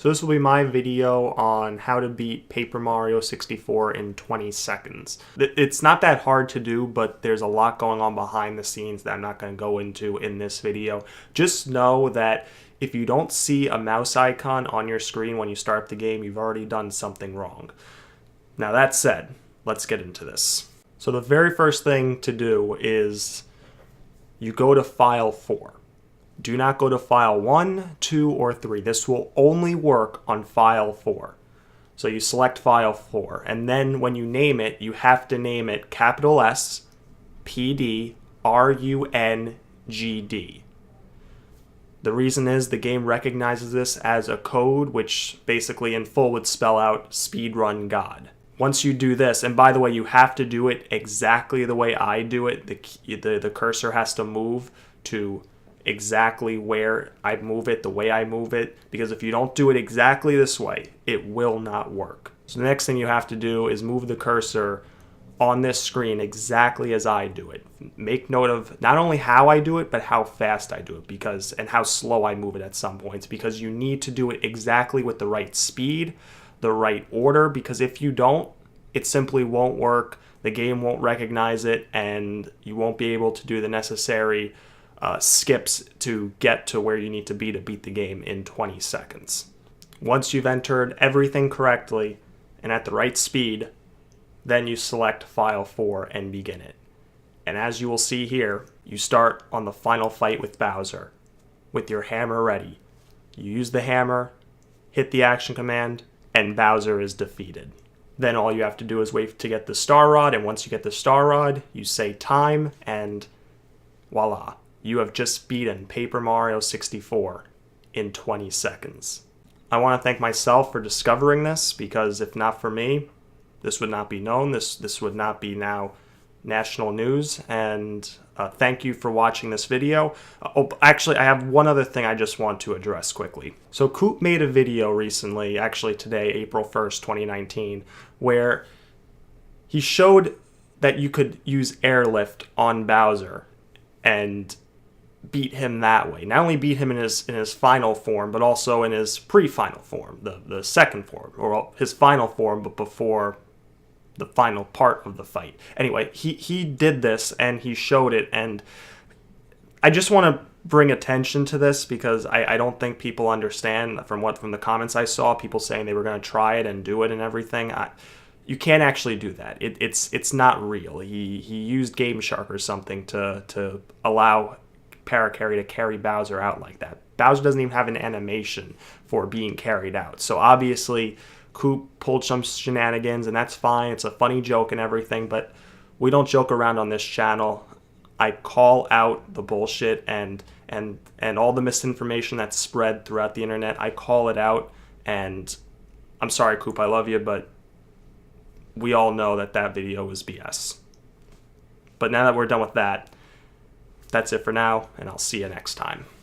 So this will be my video on how to beat Paper Mario 64 in 20 seconds. It's not that hard to do, but there's a lot going on behind the scenes that I'm not going to go into in this video. Just know that if you don't see a mouse icon on your screen when you start the game, you've already done something wrong. Now that said, let's get into this. So the very first thing to do is you go to File 4. Do not go to File 1, 2, or 3. This will only work on File 4. So you select File 4, and then when you name it, you have to name it capital S, PD, RUNGD. The reason is the game recognizes this as a code, which basically in full would spell out Speedrun God. Once you do this, and by the way, you have to do it exactly the way I do it. The cursor has to move to exactly where I move it, the way I move it, because if you don't do it exactly this way, it will not work. So the next thing you have to do is move the cursor on this screen exactly as I do it. Make note of not only how I do it, but how fast I do it, and how slow I move it at some points, because you need to do it exactly with the right speed, the right order, because if you don't, it simply won't work, the game won't recognize it, and you won't be able to do the necessary skips to get to where you need to beat the game in 20 seconds. Once you've entered everything correctly and at the right speed, then you select File 4 and begin it. And as you will see here, you start on the final fight with Bowser with your hammer ready. You use the hammer, hit the action command, and Bowser is defeated. Then all you have to do is wait to get the Star Rod, and once you get the Star Rod, you say time, and voila. You have just beaten Paper Mario 64 in 20 seconds. I want to thank myself for discovering this, because if not for me, this would not be known. This would not be now national news. And thank you for watching this video. Actually, I have one other thing I just want to address quickly. So Coop made a video recently, actually today, April 1st, 2019, where he showed that you could use airlift on Bowser and beat him that way. Not only beat him in his final form, but also in his pre-final form, the second form, or his final form, but before the final part of the fight. Anyway, he did this and he showed it, and I just want to bring attention to this because I don't think people understand from the comments I saw, people saying they were going to try it and do it and everything. You can't actually do that. It's not real. He used Game Shark or something to allow Paracarry to carry Bowser out like that. Bowser doesn't even have an animation for being carried out. So obviously, Coop pulled some shenanigans, and that's fine. It's a funny joke and everything, but we don't joke around on this channel. I call out the bullshit and all the misinformation that's spread throughout the internet. I call it out, and I'm sorry, Coop, I love you, but we all know that video was BS. But now that we're done with that, that's it for now, and I'll see you next time.